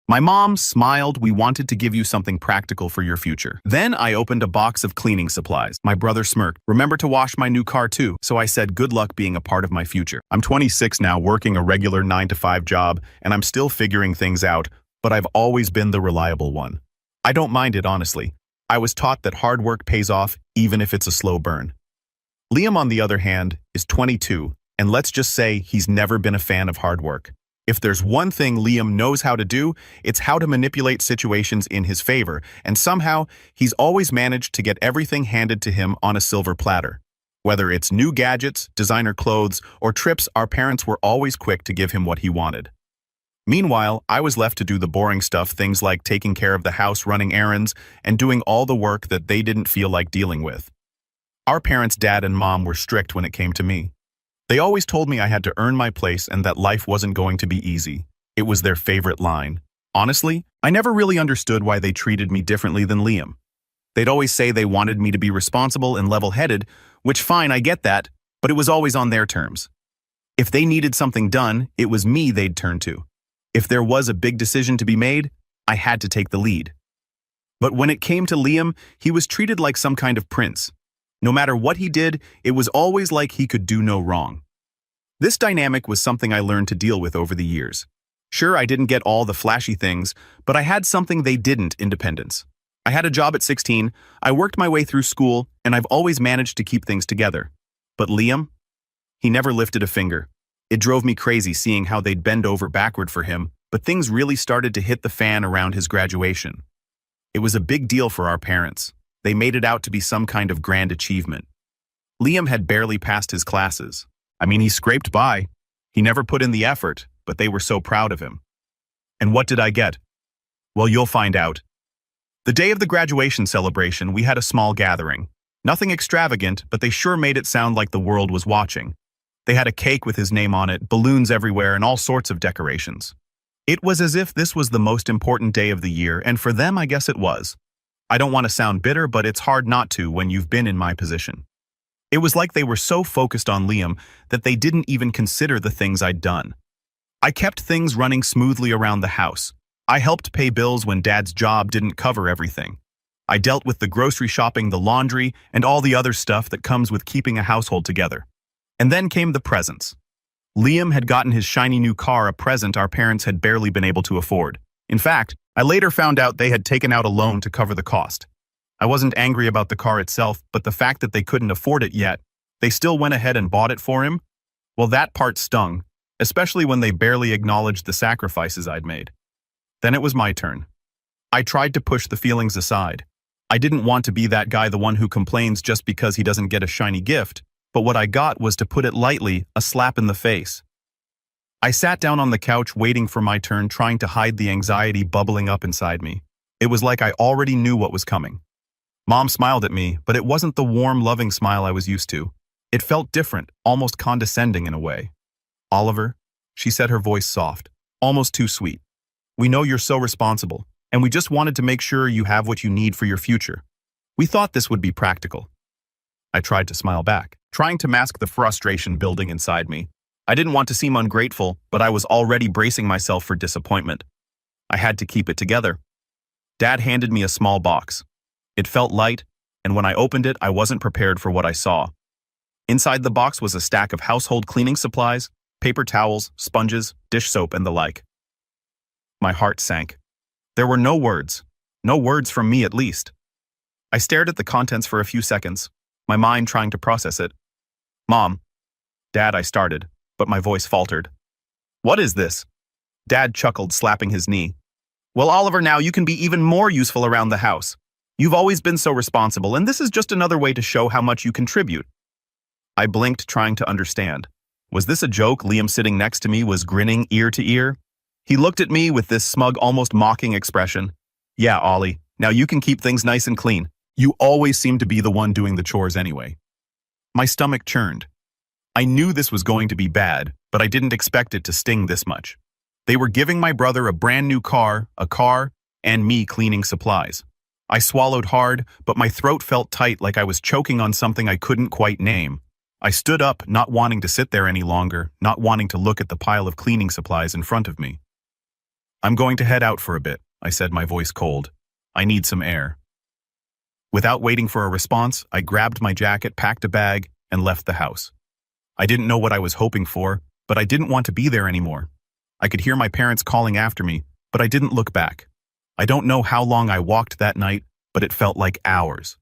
My mom smiled. We wanted to give you something practical for your future. Then I opened a box of cleaning supplies. My brother smirked. Remember to wash my new car too. So I said, good luck being a part of my future. I'm 26 now, working a regular 9-to-5 job, and I'm still figuring things out, but I've always been the reliable one. I don't mind it, honestly. I was taught that hard work pays off, even if it's a slow burn. Liam, on the other hand, is 22, and let's just say he's never been a fan of hard work. If there's one thing Liam knows how to do, it's how to manipulate situations in his favor, and somehow he's always managed to get everything handed to him on a silver platter. Whether it's new gadgets, designer clothes, or trips, our parents were always quick to give him what he wanted. Meanwhile, I was left to do the boring stuff, things like taking care of the house, running errands, and doing all the work that they didn't feel like dealing with. Our parents, dad and mom, were strict when it came to me. They always told me I had to earn my place and that life wasn't going to be easy. It was their favorite line. Honestly, I never really understood why they treated me differently than Liam. They'd always say they wanted me to be responsible and level-headed, which fine, I get that, but it was always on their terms. If they needed something done, it was me they'd turn to. If there was a big decision to be made, I had to take the lead. But when it came to Liam, he was treated like some kind of prince. No matter what he did, it was always like he could do no wrong. This dynamic was something I learned to deal with over the years. Sure, I didn't get all the flashy things, but I had something they didn't: independence. I had a job at 16, I worked my way through school, and I've always managed to keep things together. But Liam? He never lifted a finger. It drove me crazy seeing how they'd bend over backward for him, but things really started to hit the fan around his graduation. It was a big deal for our parents. They made it out to be some kind of grand achievement. Liam had barely passed his classes. I mean, he scraped by. He never put in the effort, but they were so proud of him. And what did I get? Well, you'll find out. The day of the graduation celebration, we had a small gathering. Nothing extravagant, but they sure made it sound like the world was watching. They had a cake with his name on it, balloons everywhere, and all sorts of decorations. It was as if this was the most important day of the year, and for them, I guess it was. I don't want to sound bitter, but it's hard not to when you've been in my position. It was like they were so focused on Liam that they didn't even consider the things I'd done. I kept things running smoothly around the house. I helped pay bills when Dad's job didn't cover everything. I dealt with the grocery shopping, the laundry, and all the other stuff that comes with keeping a household together. And then came the presents. Liam had gotten his shiny new car, a present our parents had barely been able to afford. In fact, I later found out they had taken out a loan to cover the cost. I wasn't angry about the car itself, but the fact that they couldn't afford it yet, they still went ahead and bought it for him? Well, that part stung, especially when they barely acknowledged the sacrifices I'd made. Then it was my turn. I tried to push the feelings aside. I didn't want to be that guy, the one who complains just because he doesn't get a shiny gift, but what I got was, to put it lightly, a slap in the face. I sat down on the couch waiting for my turn, trying to hide the anxiety bubbling up inside me. It was like I already knew what was coming. Mom smiled at me, but it wasn't the warm, loving smile I was used to. It felt different, almost condescending in a way. "Oliver," she said, her voice soft, almost too sweet. "We know you're so responsible, and we just wanted to make sure you have what you need for your future. We thought this would be practical." I tried to smile back, trying to mask the frustration building inside me. I didn't want to seem ungrateful, but I was already bracing myself for disappointment. I had to keep it together. Dad handed me a small box. It felt light, and when I opened it, I wasn't prepared for what I saw. Inside the box was a stack of household cleaning supplies, paper towels, sponges, dish soap, and the like. My heart sank. There were no words from me at least. I stared at the contents for a few seconds, my mind trying to process it. "Mom." "Dad," I started, but my voice faltered. "What is this?" Dad chuckled, slapping his knee. "Well, Oliver, now you can be even more useful around the house. You've always been so responsible, and this is just another way to show how much you contribute." I blinked, trying to understand. Was this a joke? Liam, sitting next to me, was grinning ear to ear. He looked at me with this smug, almost mocking expression. "Yeah, Ollie, now you can keep things nice and clean. You always seem to be the one doing the chores anyway." My stomach churned. I knew this was going to be bad, but I didn't expect it to sting this much. They were giving my brother a brand new car, and me cleaning supplies. I swallowed hard, but my throat felt tight, like I was choking on something I couldn't quite name. I stood up, not wanting to sit there any longer, not wanting to look at the pile of cleaning supplies in front of me. I'm going to head out for a bit, I said, my voice cold. I need some air. Without waiting for a response, I grabbed my jacket, packed a bag, and left the house. I didn't know what I was hoping for, but I didn't want to be there anymore. I could hear my parents calling after me, but I didn't look back. I don't know how long I walked that night, but it felt like hours.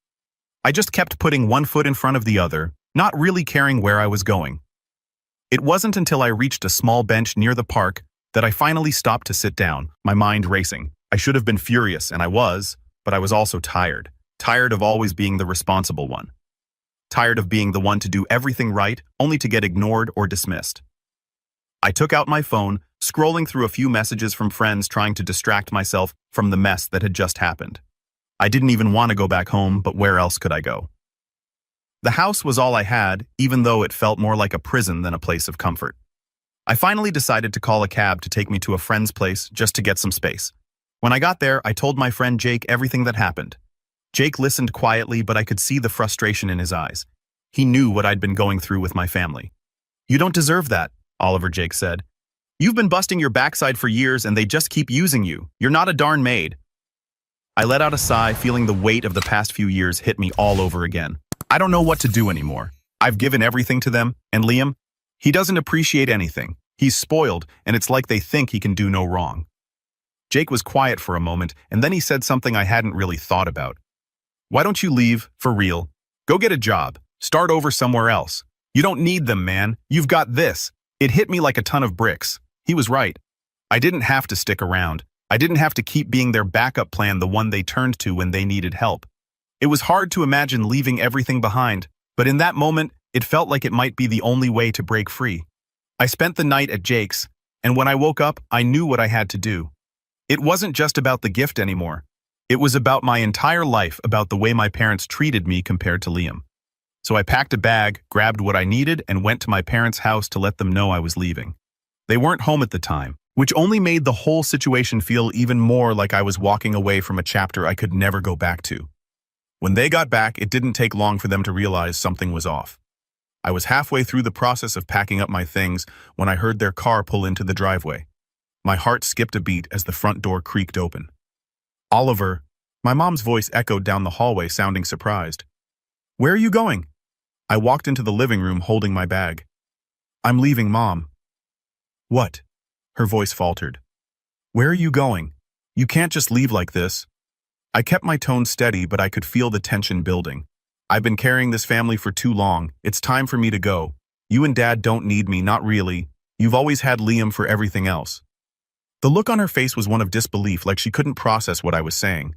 I just kept putting one foot in front of the other, not really caring where I was going. It wasn't until I reached a small bench near the park that I finally stopped to sit down, my mind racing. I should have been furious, and I was, but I was also tired. Tired of always being the responsible one. Tired of being the one to do everything right, only to get ignored or dismissed. I took out my phone, scrolling through a few messages from friends trying to distract myself from the mess that had just happened. I didn't even want to go back home, but where else could I go? The house was all I had, even though it felt more like a prison than a place of comfort. I finally decided to call a cab to take me to a friend's place just to get some space. When I got there, I told my friend Jake everything that happened. Jake listened quietly, but I could see the frustration in his eyes. He knew what I'd been going through with my family. "You don't deserve that," Oliver, Jake said. "You've been busting your backside for years and they just keep using you. You're not a darn maid." I let out a sigh, feeling the weight of the past few years hit me all over again. I don't know what to do anymore. I've given everything to them, and Liam, he doesn't appreciate anything. He's spoiled, and it's like they think he can do no wrong. Jake was quiet for a moment, and then he said something I hadn't really thought about. "Why don't you leave, for real? Go get a job. Start over somewhere else. You don't need them, man. You've got this." It hit me like a ton of bricks. He was right. I didn't have to stick around. I didn't have to keep being their backup plan, the one they turned to when they needed help. It was hard to imagine leaving everything behind, but in that moment, it felt like it might be the only way to break free. I spent the night at Jake's, and when I woke up, I knew what I had to do. It wasn't just about the gift anymore. It was about my entire life, about the way my parents treated me compared to Liam. So I packed a bag, grabbed what I needed, and went to my parents' house to let them know I was leaving. They weren't home at the time, which only made the whole situation feel even more like I was walking away from a chapter I could never go back to. When they got back, it didn't take long for them to realize something was off. I was halfway through the process of packing up my things when I heard their car pull into the driveway. My heart skipped a beat as the front door creaked open. "Oliver," my mom's voice echoed down the hallway, sounding surprised. "Where are you going?" I walked into the living room holding my bag. "I'm leaving, Mom." "What?" Her voice faltered. "Where are you going? You can't just leave like this." I kept my tone steady, but I could feel the tension building. "I've been carrying this family for too long. It's time for me to go. You and Dad don't need me, not really. You've always had Liam for everything else." The look on her face was one of disbelief, like she couldn't process what I was saying.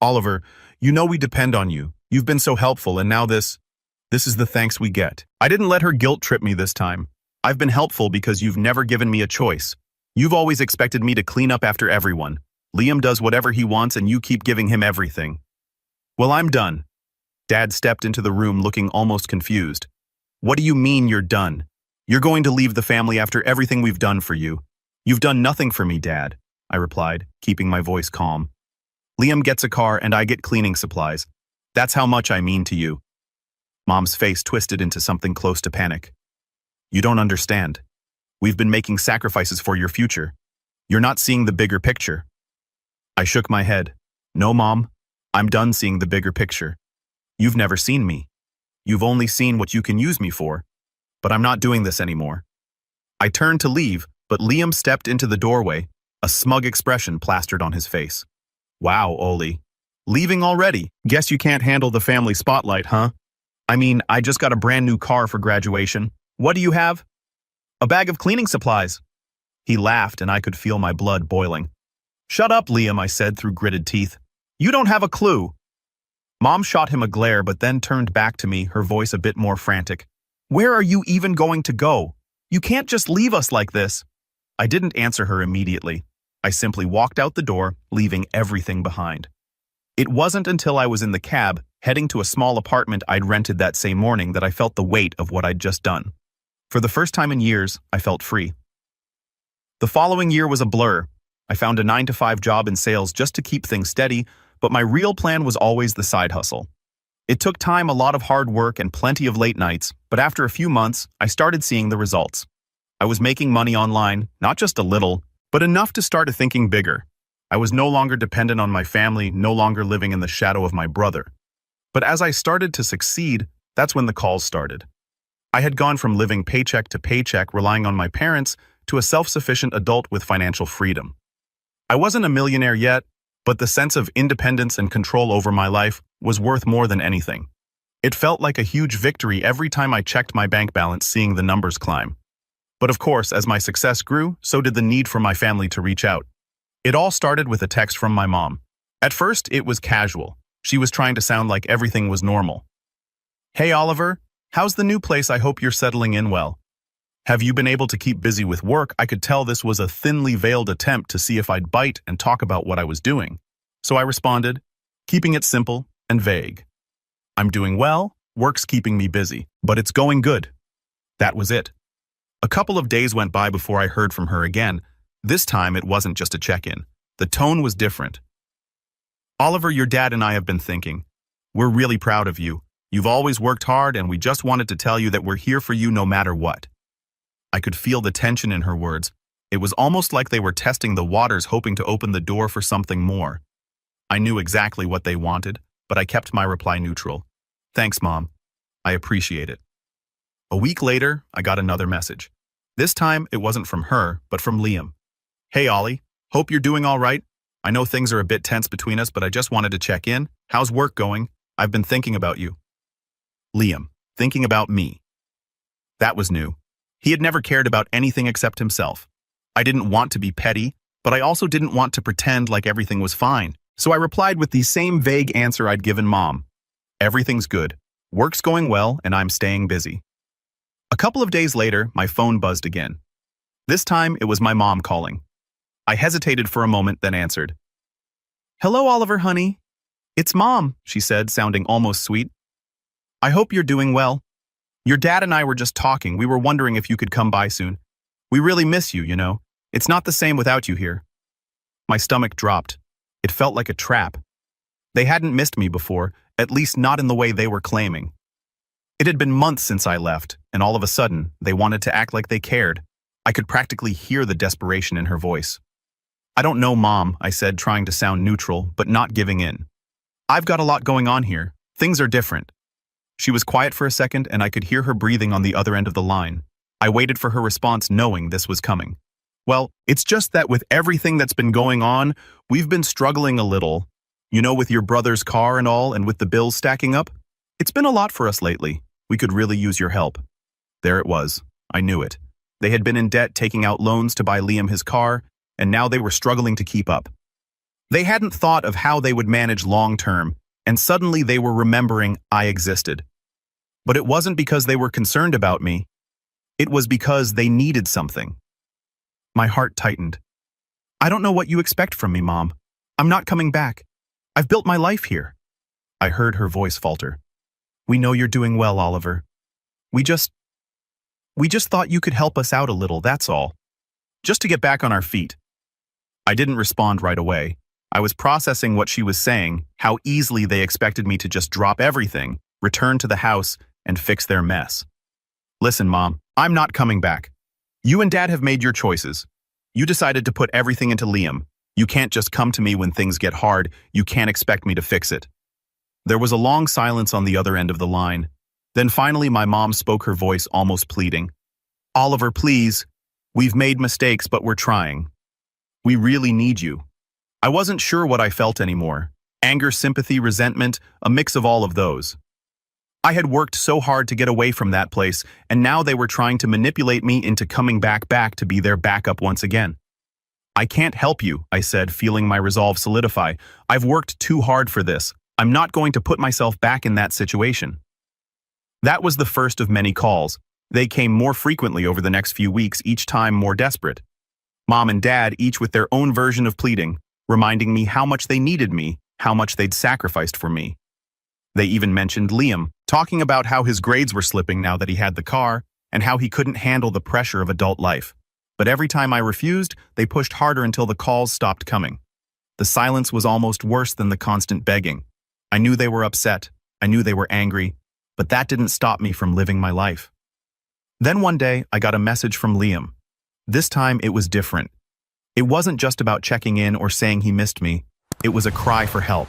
"Oliver, you know we depend on you. You've been so helpful, and now this is the thanks we get." I didn't let her guilt trip me this time. "I've been helpful because you've never given me a choice. You've always expected me to clean up after everyone. Liam does whatever he wants and you keep giving him everything." "Well, I'm done." Dad stepped into the room looking almost confused. "What do you mean you're done? You're going to leave the family after everything we've done for you?" "You've done nothing for me, Dad," I replied, keeping my voice calm. "Liam gets a car and I get cleaning supplies. That's how much I mean to you." Mom's face twisted into something close to panic. "You don't understand. We've been making sacrifices for your future. You're not seeing the bigger picture." I shook my head. "No, Mom. I'm done seeing the bigger picture. You've never seen me. You've only seen what you can use me for. But I'm not doing this anymore." I turned to leave, but Liam stepped into the doorway, a smug expression plastered on his face. "Wow, Oli. Leaving already? Guess you can't handle the family spotlight, huh? I mean, I just got a brand new car for graduation. What do you have?" "A bag of cleaning supplies." He laughed and I could feel my blood boiling. "Shut up, Liam," I said through gritted teeth. "You don't have a clue." Mom shot him a glare but then turned back to me, her voice a bit more frantic. "Where are you even going to go? You can't just leave us like this." I didn't answer her immediately. I simply walked out the door, leaving everything behind. It wasn't until I was in the cab, heading to a small apartment I'd rented that same morning, that I felt the weight of what I'd just done. For the first time in years, I felt free. The following year was a blur. I found a 9-to-5 job in sales just to keep things steady, but my real plan was always the side hustle. It took time, a lot of hard work, and plenty of late nights, but after a few months, I started seeing the results. I was making money online, not just a little, but enough to start thinking bigger. I was no longer dependent on my family, no longer living in the shadow of my brother. But as I started to succeed, that's when the calls started. I had gone from living paycheck to paycheck, relying on my parents, to a self-sufficient adult with financial freedom. I wasn't a millionaire yet, but the sense of independence and control over my life was worth more than anything. It felt like a huge victory every time I checked my bank balance, seeing the numbers climb. But of course, as my success grew, so did the need for my family to reach out. It all started with a text from my mom. At first, it was casual. She was trying to sound like everything was normal. "Hey Oliver, how's the new place? I hope you're settling in well. Have you been able to keep busy with work?" I could tell this was a thinly veiled attempt to see if I'd bite and talk about what I was doing. So I responded, keeping it simple and vague. "I'm doing well, work's keeping me busy, but it's going good." That was it. A couple of days went by before I heard from her again. This time it wasn't just a check-in. The tone was different. "Oliver, your dad and I have been thinking. We're really proud of you. You've always worked hard, and we just wanted to tell you that we're here for you no matter what." I could feel the tension in her words. It was almost like they were testing the waters, hoping to open the door for something more. I knew exactly what they wanted, but I kept my reply neutral. "Thanks, Mom. I appreciate it." A week later, I got another message. This time, it wasn't from her, but from Liam. "Hey, Ollie. Hope you're doing all right. I know things are a bit tense between us, but I just wanted to check in. How's work going? I've been thinking about you." Liam, thinking about me. That was new. He had never cared about anything except himself. I didn't want to be petty, but I also didn't want to pretend like everything was fine. So I replied with the same vague answer I'd given Mom. "Everything's good. Work's going well, and I'm staying busy." A couple of days later, my phone buzzed again. This time, it was my mom calling. I hesitated for a moment, then answered. "Hello, Oliver, honey. It's Mom," she said, sounding almost sweet. "I hope you're doing well. Your dad and I were just talking. We were wondering if you could come by soon. We really miss you, you know. It's not the same without you here." My stomach dropped. It felt like a trap. They hadn't missed me before, at least not in the way they were claiming. It had been months since I left, and all of a sudden, they wanted to act like they cared. I could practically hear the desperation in her voice. "I don't know, Mom," I said, trying to sound neutral, but not giving in. "I've got a lot going on here. Things are different." She was quiet for a second, and I could hear her breathing on the other end of the line. I waited for her response, knowing this was coming. "Well, it's just that with everything that's been going on, we've been struggling a little. You know, with your brother's car and all, and with the bills stacking up. It's been a lot for us lately. We could really use your help." There it was. I knew it. They had been in debt, taking out loans to buy Liam his car, and now they were struggling to keep up. They hadn't thought of how they would manage long-term, and suddenly they were remembering I existed. But it wasn't because they were concerned about me. It was because they needed something. My heart tightened. "I don't know what you expect from me, Mom. I'm not coming back. I've built my life here." I heard her voice falter. "We know you're doing well, Oliver. We just thought you could help us out a little, that's all. Just to get back on our feet." I didn't respond right away. I was processing what she was saying, how easily they expected me to just drop everything, return to the house, and fix their mess. "Listen, Mom, I'm not coming back. You and Dad have made your choices. You decided to put everything into Liam. You can't just come to me when things get hard. You can't expect me to fix it." There was a long silence on the other end of the line. Then finally my mom spoke, her voice almost pleading. "Oliver, please. We've made mistakes, but we're trying. We really need you." I wasn't sure what I felt anymore. Anger, sympathy, resentment, a mix of all of those. I had worked so hard to get away from that place, and now they were trying to manipulate me into coming back to be their backup once again. "I can't help you," I said, feeling my resolve solidify. "I've worked too hard for this. I'm not going to put myself back in that situation." That was the first of many calls. They came more frequently over the next few weeks, each time more desperate. Mom and Dad, each with their own version of pleading, reminding me how much they needed me, how much they'd sacrificed for me. They even mentioned Liam, talking about how his grades were slipping now that he had the car, and how he couldn't handle the pressure of adult life. But every time I refused, they pushed harder until the calls stopped coming. The silence was almost worse than the constant begging. I knew they were upset. I knew they were angry. But that didn't stop me from living my life. Then one day, I got a message from Liam. This time, it was different. It wasn't just about checking in or saying he missed me. It was a cry for help.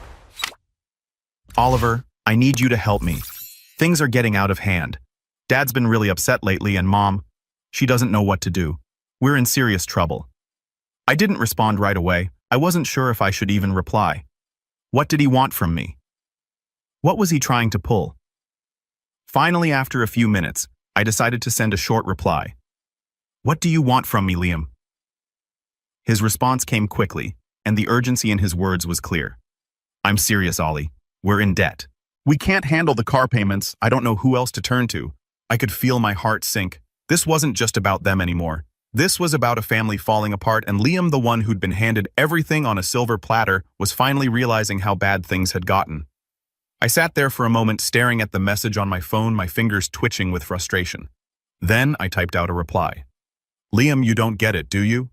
Oliver, I need you to help me. Things are getting out of hand. Dad's been really upset lately and Mom, she doesn't know what to do. We're in serious trouble. I didn't respond right away. I wasn't sure if I should even reply. What did he want from me? What was he trying to pull? Finally, after a few minutes, I decided to send a short reply. What do you want from me, Liam? His response came quickly, and the urgency in his words was clear. I'm serious, Ollie. We're in debt. We can't handle the car payments. I don't know who else to turn to. I could feel my heart sink. This wasn't just about them anymore. This was about a family falling apart, and Liam, the one who'd been handed everything on a silver platter, was finally realizing how bad things had gotten. I sat there for a moment staring at the message on my phone, my fingers twitching with frustration. Then I typed out a reply. Liam, you don't get it, do you?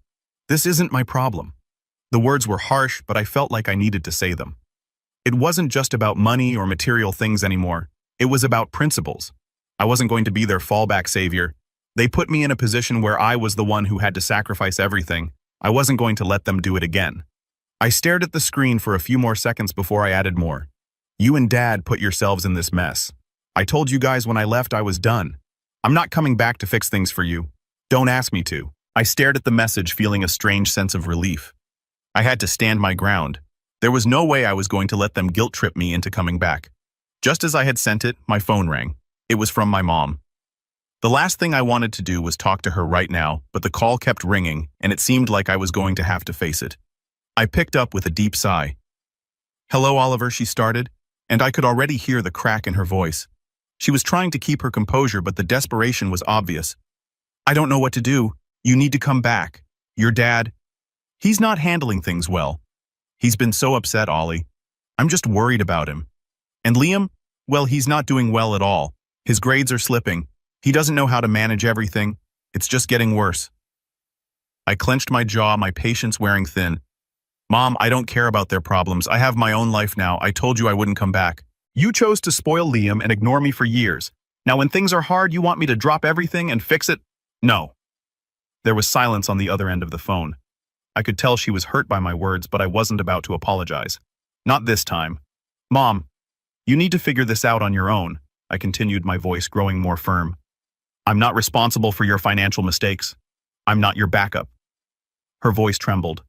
This isn't my problem. The words were harsh, but I felt like I needed to say them. It wasn't just about money or material things anymore. It was about principles. I wasn't going to be their fallback savior. They put me in a position where I was the one who had to sacrifice everything. I wasn't going to let them do it again. I stared at the screen for a few more seconds before I added more. You and Dad put yourselves in this mess. I told you guys when I left I was done. I'm not coming back to fix things for you. Don't ask me to. I stared at the message, feeling a strange sense of relief. I had to stand my ground. There was no way I was going to let them guilt-trip me into coming back. Just as I had sent it, my phone rang. It was from my mom. The last thing I wanted to do was talk to her right now, but the call kept ringing, and it seemed like I was going to have to face it. I picked up with a deep sigh. Hello, Oliver, she started, and I could already hear the crack in her voice. She was trying to keep her composure, but the desperation was obvious. I don't know what to do. You need to come back. Your dad, he's not handling things well. He's been so upset, Ollie. I'm just worried about him. And Liam, well, he's not doing well at all. His grades are slipping. He doesn't know how to manage everything. It's just getting worse. I clenched my jaw, my patience wearing thin. Mom, I don't care about their problems. I have my own life now. I told you I wouldn't come back. You chose to spoil Liam and ignore me for years. Now when things are hard, you want me to drop everything and fix it? No. There was silence on the other end of the phone. I could tell she was hurt by my words, but I wasn't about to apologize. Not this time. Mom, you need to figure this out on your own, I continued, my voice growing more firm. I'm not responsible for your financial mistakes. I'm not your backup. Her voice trembled.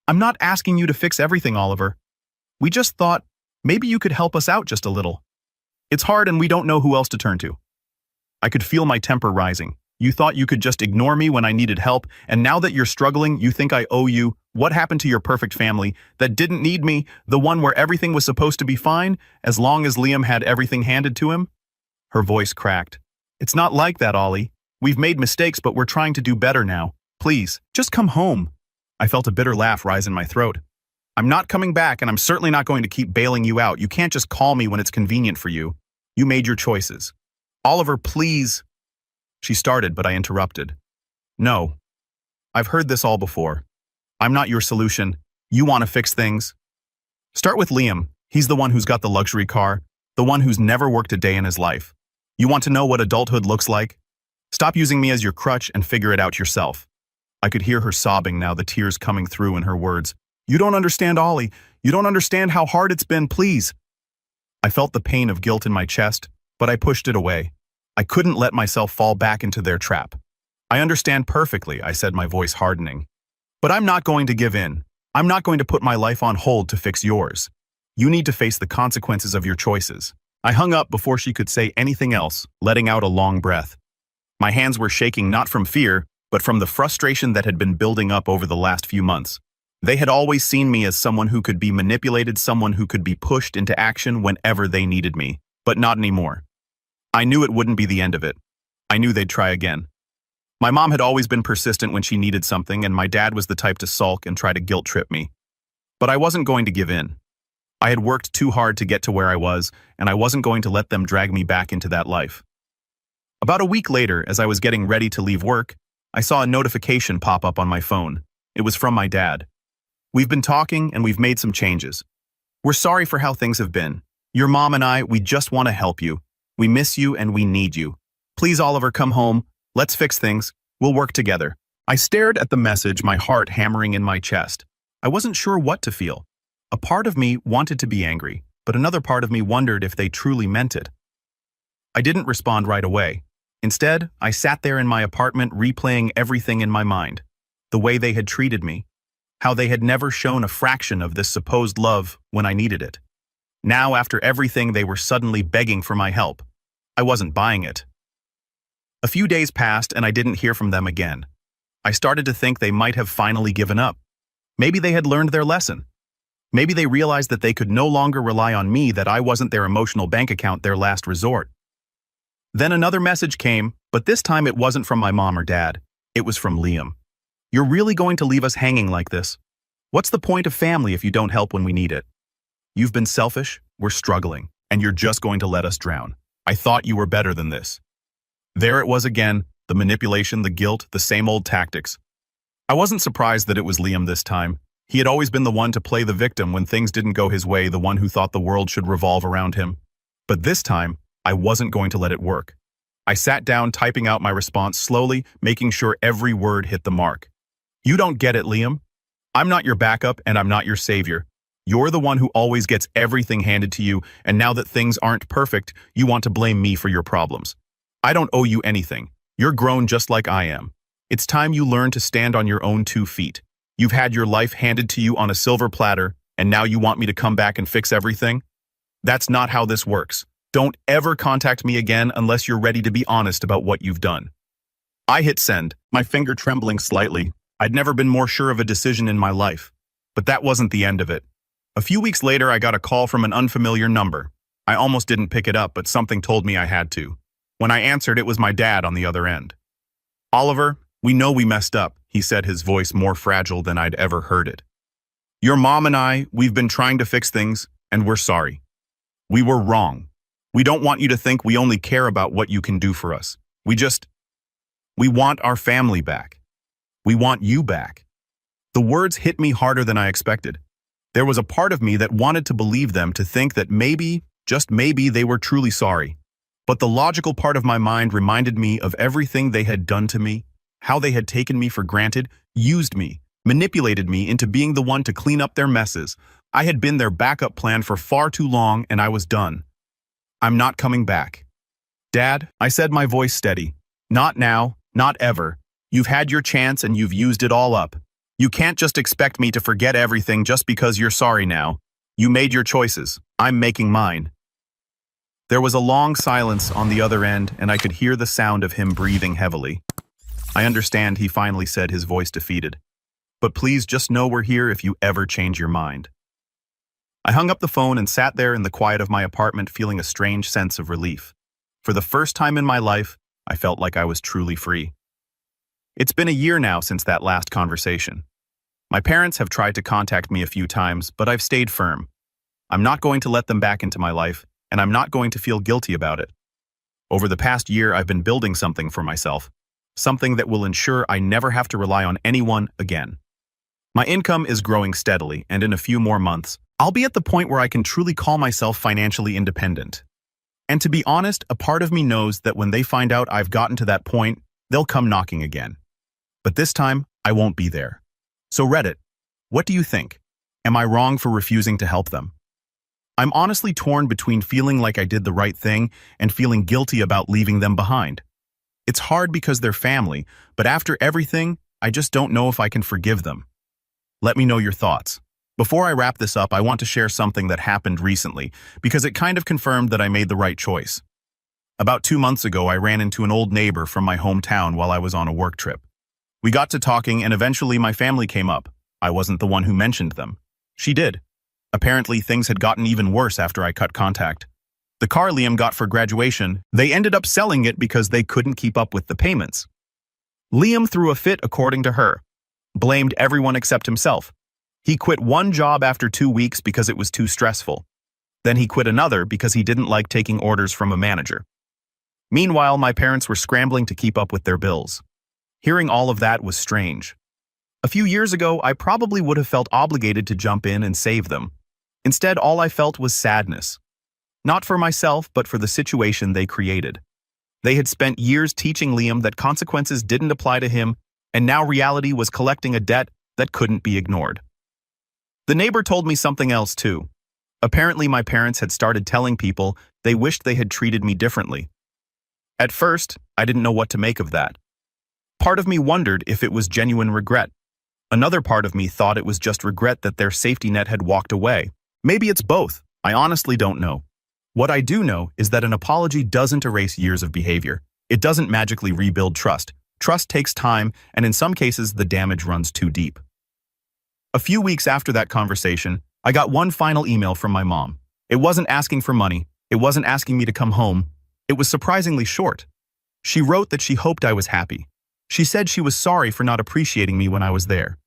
I'm not asking you to fix everything, Oliver. We just thought maybe you could help us out just a little. It's hard and we don't know who else to turn to. I could feel my temper rising. You thought you could just ignore me when I needed help, and now that you're struggling, you think I owe you. What happened to your perfect family that didn't need me, the one where everything was supposed to be fine, as long as Liam had everything handed to him? Her voice cracked. It's not like that, Ollie. We've made mistakes, but we're trying to do better now. Please, just come home. I felt a bitter laugh rise in my throat. I'm not coming back, and I'm certainly not going to keep bailing you out. You can't just call me when it's convenient for you. You made your choices. Oliver, please. She started, but I interrupted. No. I've heard this all before. I'm not your solution. You want to fix things. Start with Liam. He's the one who's got the luxury car, the one who's never worked a day in his life. You want to know what adulthood looks like? Stop using me as your crutch and figure it out yourself. I could hear her sobbing now, the tears coming through in her words. You don't understand, Ollie. You don't understand how hard it's been, please. I felt the pain of guilt in my chest, but I pushed it away. I couldn't let myself fall back into their trap. I understand perfectly, I said, my voice hardening. But I'm not going to give in. I'm not going to put my life on hold to fix yours. You need to face the consequences of your choices. I hung up before she could say anything else, letting out a long breath. My hands were shaking not from fear, but from the frustration that had been building up over the last few months. They had always seen me as someone who could be manipulated, someone who could be pushed into action whenever they needed me, but not anymore. I knew it wouldn't be the end of it. I knew they'd try again. My mom had always been persistent when she needed something, and my dad was the type to sulk and try to guilt-trip me. But I wasn't going to give in. I had worked too hard to get to where I was, and I wasn't going to let them drag me back into that life. About a week later, as I was getting ready to leave work, I saw a notification pop up on my phone. It was from my dad. We've been talking, and we've made some changes. We're sorry for how things have been. Your mom and I, we just want to help you. We miss you and we need you. Please, Oliver, come home. Let's fix things. We'll work together. I stared at the message, my heart hammering in my chest. I wasn't sure what to feel. A part of me wanted to be angry, but another part of me wondered if they truly meant it. I didn't respond right away. Instead, I sat there in my apartment replaying everything in my mind. The way they had treated me. How they had never shown a fraction of this supposed love when I needed it. Now, after everything, they were suddenly begging for my help. I wasn't buying it. A few days passed and I didn't hear from them again. I started to think they might have finally given up. Maybe they had learned their lesson. Maybe they realized that they could no longer rely on me, that I wasn't their emotional bank account, their last resort. Then another message came, but this time it wasn't from my mom or dad. It was from Liam. "You're really going to leave us hanging like this? What's the point of family if you don't help when we need it? You've been selfish, we're struggling, and you're just going to let us drown. I thought you were better than this." There it was again, the manipulation, the guilt, the same old tactics. I wasn't surprised that it was Liam this time. He had always been the one to play the victim when things didn't go his way, the one who thought the world should revolve around him. But this time, I wasn't going to let it work. I sat down, typing out my response slowly, making sure every word hit the mark. "You don't get it, Liam. I'm not your backup and I'm not your savior. You're the one who always gets everything handed to you, and now that things aren't perfect, you want to blame me for your problems. I don't owe you anything. You're grown just like I am. It's time you learn to stand on your own 2 feet. You've had your life handed to you on a silver platter, and now you want me to come back and fix everything? That's not how this works. Don't ever contact me again unless you're ready to be honest about what you've done." I hit send, my finger trembling slightly. I'd never been more sure of a decision in my life. But that wasn't the end of it. A few weeks later, I got a call from an unfamiliar number. I almost didn't pick it up, but something told me I had to. When I answered, it was my dad on the other end. "Oliver, we know we messed up," he said, his voice more fragile than I'd ever heard it. "Your mom and we've been trying to fix things, and we're sorry. We were wrong. We don't want you to think we only care about what you can do for us. We want our family back. We want you back." The words hit me harder than I expected. There was a part of me that wanted to believe them, to think that maybe, just maybe, they were truly sorry. But the logical part of my mind reminded me of everything they had done to me, how they had taken me for granted, used me, manipulated me into being the one to clean up their messes. I had been their backup plan for far too long, and I was done. "I'm not coming back." "Dad," I said, my voice steady. "Not now, not ever. You've had your chance and you've used it all up. You can't just expect me to forget everything just because you're sorry now. You made your choices. I'm making mine." There was a long silence on the other end, and I could hear the sound of him breathing heavily. "I understand," he finally said, his voice defeated. "But please just know we're here if you ever change your mind." I hung up the phone and sat there in the quiet of my apartment, feeling a strange sense of relief. For the first time in my life, I felt like I was truly free. It's been a year now since that last conversation. My parents have tried to contact me a few times, but I've stayed firm. I'm not going to let them back into my life, and I'm not going to feel guilty about it. Over the past year, I've been building something for myself, something that will ensure I never have to rely on anyone again. My income is growing steadily, and in a few more months, I'll be at the point where I can truly call myself financially independent. And to be honest, a part of me knows that when they find out I've gotten to that point, they'll come knocking again. But this time, I won't be there. So Reddit, what do you think? Am I wrong for refusing to help them? I'm honestly torn between feeling like I did the right thing and feeling guilty about leaving them behind. It's hard because they're family, but after everything, I just don't know if I can forgive them. Let me know your thoughts. Before I wrap this up, I want to share something that happened recently because it kind of confirmed that I made the right choice. About 2 months ago, I ran into an old neighbor from my hometown while I was on a work trip. We got to talking and eventually my family came up. I wasn't the one who mentioned them. She did. Apparently, things had gotten even worse after I cut contact. The car Liam got for graduation, they ended up selling it because they couldn't keep up with the payments. Liam threw a fit, according to her. Blamed everyone except himself. He quit one job after 2 weeks because it was too stressful. Then he quit another because he didn't like taking orders from a manager. Meanwhile, my parents were scrambling to keep up with their bills. Hearing all of that was strange. A few years ago, I probably would have felt obligated to jump in and save them. Instead, all I felt was sadness. Not for myself, but for the situation they created. They had spent years teaching Liam that consequences didn't apply to him, and now reality was collecting a debt that couldn't be ignored. The neighbor told me something else too. Apparently my parents had started telling people they wished they had treated me differently. At first, I didn't know what to make of that. Part of me wondered if it was genuine regret. Another part of me thought it was just regret that their safety net had walked away. Maybe it's both. I honestly don't know. What I do know is that an apology doesn't erase years of behavior. It doesn't magically rebuild trust. Trust takes time, and in some cases, the damage runs too deep. A few weeks after that conversation, I got one final email from my mom. It wasn't asking for money. It wasn't asking me to come home. It was surprisingly short. She wrote that she hoped I was happy. She said she was sorry for not appreciating me when I was there.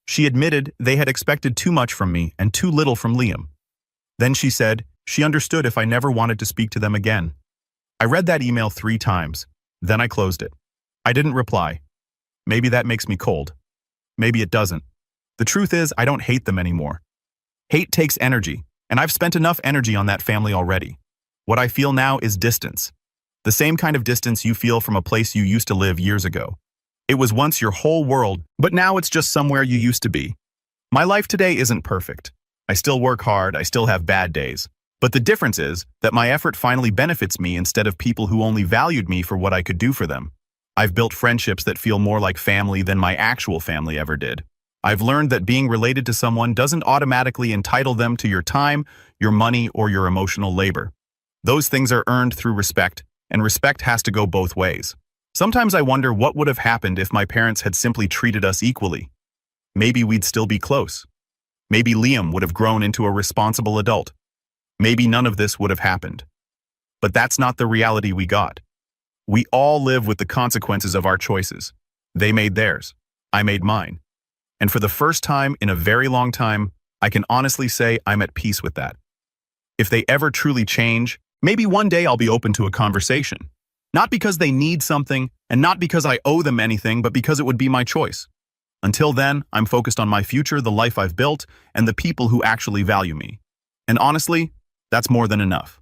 She admitted they had expected too much from me and too little from Liam. Then she said she understood if I never wanted to speak to them again. I read that email 3 times. Then I closed it. I didn't reply. Maybe that makes me cold. Maybe it doesn't. The truth is, I don't hate them anymore. Hate takes energy, and I've spent enough energy on that family already. What I feel now is distance. The same kind of distance you feel from a place you used to live years ago. It was once your whole world, but now it's just somewhere you used to be. My life today isn't perfect. I still work hard, I still have bad days. But the difference is that my effort finally benefits me instead of people who only valued me for what I could do for them. I've built friendships that feel more like family than my actual family ever did. I've learned that being related to someone doesn't automatically entitle them to your time, your money, or your emotional labor. Those things are earned through respect, and respect has to go both ways. Sometimes I wonder what would have happened if my parents had simply treated us equally. Maybe we'd still be close. Maybe Liam would have grown into a responsible adult. Maybe none of this would have happened. But that's not the reality we got. We all live with the consequences of our choices. They made theirs. I made mine. And for the first time in a very long time, I can honestly say I'm at peace with that. If they ever truly change, maybe one day I'll be open to a conversation. Not because they need something, and not because I owe them anything, but because it would be my choice. Until then, I'm focused on my future, the life I've built, and the people who actually value me. And honestly, that's more than enough.